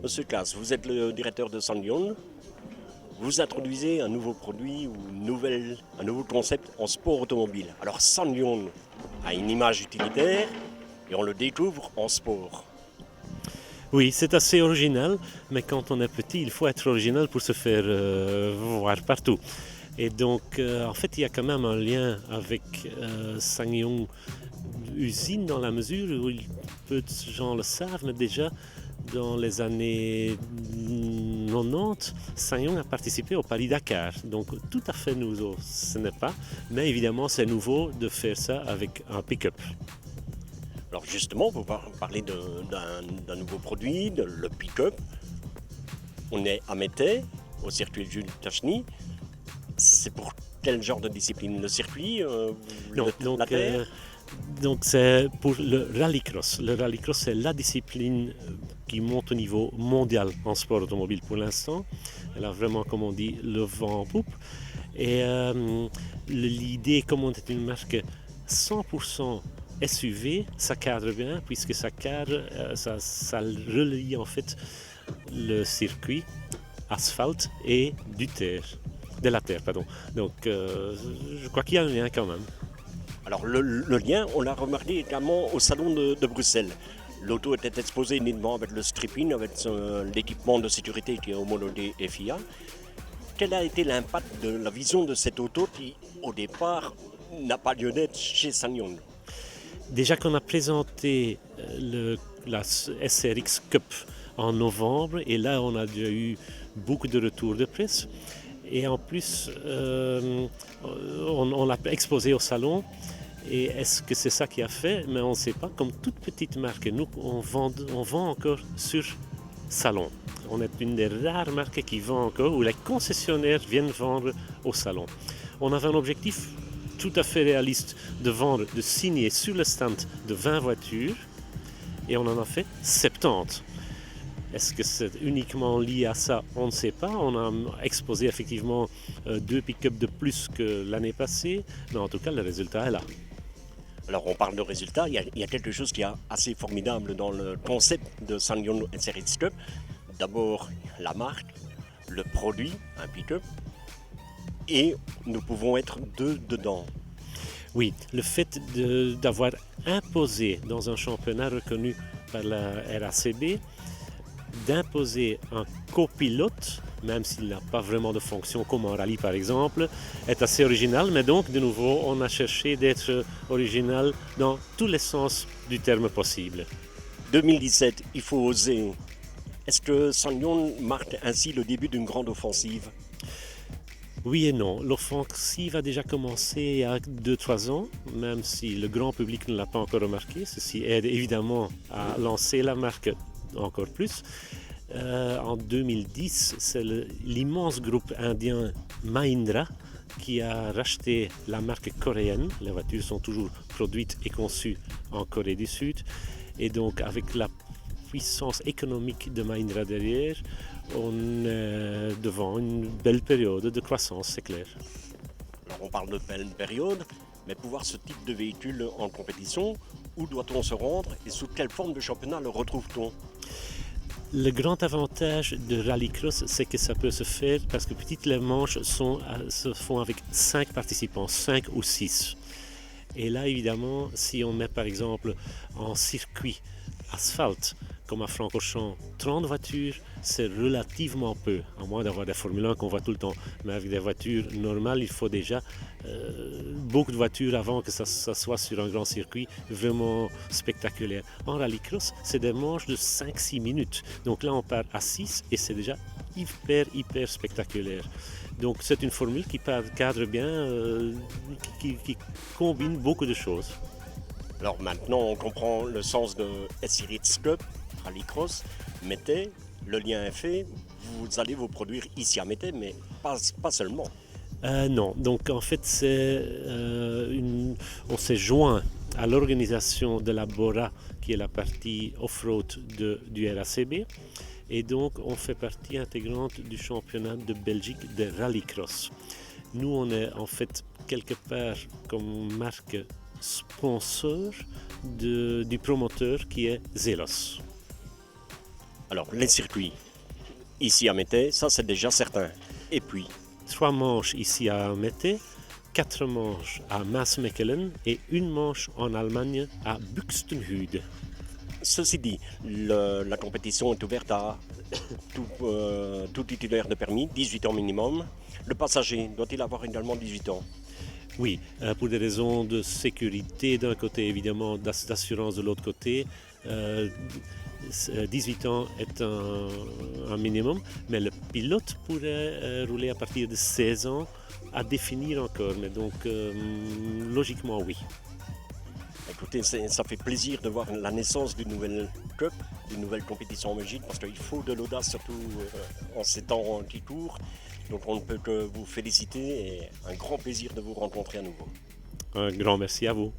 Monsieur Klaas, vous êtes le directeur de Sanyon. Vous introduisez un nouveau produit ou un nouveau concept en sport automobile. Alors Sanyon a une image utilitaire et on le découvre en sport. Oui, c'est assez original, mais quand on est petit, il faut être original pour se faire voir partout. Et donc, en fait, il y a quand même un lien avec Sangyong Usine dans la mesure où peu de gens le savent, mais déjà dans les années 90, Sangyong a participé au Paris-Dakar. Donc, tout à fait nouveau, ce n'est pas, mais évidemment, c'est nouveau de faire ça avec un pick-up. Alors justement, vous parlez d'un nouveau produit, le pick-up. On est à Mété, au circuit Jules Tachny. C'est pour quel genre de discipline? Le circuit, Non, la terre? donc c'est pour le rallycross. Le rallycross, c'est la discipline qui monte au niveau mondial en sport automobile pour l'instant. Elle a vraiment, comme on dit, le vent en poupe. Et l'idée, comme on est une marque 100% SUV, ça cadre bien puisque ça cadre, ça relie en fait le circuit asphalte et de la terre, pardon. Donc je crois qu'il y a un lien quand même. Alors le lien, on l'a remarqué également au salon de Bruxelles. L'auto était exposée uniquement avec le stripping, avec l'équipement de sécurité qui est homologué FIA. Quel a été l'impact de la vision de cette auto qui, au départ, n'a pas lieu d'être chez Sanyon? Déjà qu'on a présenté la SRX Cup en novembre, et là on a déjà eu beaucoup de retours de presse. Et en plus, on l'a exposé au salon. Et est-ce que c'est ça qui a fait? Mais on ne sait pas. Comme toute petite marque, nous, on vend encore sur salon. On est une des rares marques qui vend encore, où les concessionnaires viennent vendre au salon. On avait un objectif tout à fait réaliste de signer sur le stand de 20 voitures, et on en a fait 70. Est-ce que c'est uniquement lié à ça? On ne sait pas. On a exposé effectivement 2 pick-up de plus que l'année passée, mais en tout cas, le résultat est là. Alors on parle de résultats, il y a quelque chose qui est assez formidable dans le concept de Sanyon SRX Cup. D'abord la marque, le produit, un pick-up, et nous pouvons être deux dedans. Oui, le fait d'avoir imposé dans un championnat reconnu par la RACB, d'imposer un copilote, même s'il n'a pas vraiment de fonction comme en rallye par exemple, est assez original. Mais donc, de nouveau, on a cherché d'être original dans tous les sens du terme possible. 2017, il faut oser. Est-ce que Sanyon marque ainsi le début d'une grande offensive? Oui et non. L'offensive a déjà commencé il y a 2-3 ans, même si le grand public ne l'a pas encore remarqué. Ceci aide évidemment à lancer la marque encore plus. En 2010, c'est l'immense groupe indien Mahindra qui a racheté la marque coréenne. Les voitures sont toujours produites et conçues en Corée du Sud. Et donc, avec la puissance économique de Mahindra derrière, on est devant une belle période de croissance, c'est clair. Alors on parle de belle période, mais pour voir ce type de véhicule en compétition, où doit-on se rendre et sous quelle forme de championnat le retrouve-t-on? Le grand avantage de rallycross, c'est que ça peut se faire parce que petites les manches se font avec 5 participants, 5 ou 6. Et là, évidemment, si on met par exemple en circuit asphalte, comme à Francorchamps, 30 voitures, c'est relativement peu, à moins d'avoir des Formule 1 qu'on voit tout le temps. Mais avec des voitures normales, il faut déjà beaucoup de voitures avant que ça soit sur un grand circuit vraiment spectaculaire. En rallycross, c'est des manches de 5-6 minutes. Donc là, on part à 6 et c'est déjà hyper spectaculaire. Donc c'est une formule qui cadre bien, qui combine beaucoup de choses. Alors maintenant, on comprend le sens de SRX Cup, Rallycross, Mété, le lien est fait, vous allez vous produire ici à Mété, mais pas seulement. Non, donc en fait, on s'est joint à l'organisation de la BORA, qui est la partie off-road du RACB, et donc on fait partie intégrante du championnat de Belgique de rallycross. Nous, on est en fait quelque part comme marque sponsor du promoteur qui est Zelos. Alors, les circuits, ici à Mété, ça c'est déjà certain. Et puis, 3 manches ici à Mété, 4 manches à Maasmechelen et une manche en Allemagne à Buxtehude. ceci dit, la compétition est ouverte à tout titulaire de permis, 18 ans minimum. Le passager, doit-il avoir également 18 ans? Oui, pour des raisons de sécurité d'un côté, évidemment, d'assurance de l'autre côté. 18 ans est un minimum, mais le pilote pourrait rouler à partir de 16 ans, à définir encore, mais donc logiquement oui. Écoutez, ça fait plaisir de voir la naissance d'une nouvelle cup, d'une nouvelle compétition en Belgique, parce qu'il faut de l'audace, surtout en ces temps qui courent. Donc on ne peut que vous féliciter et un grand plaisir de vous rencontrer à nouveau. Un grand merci à vous.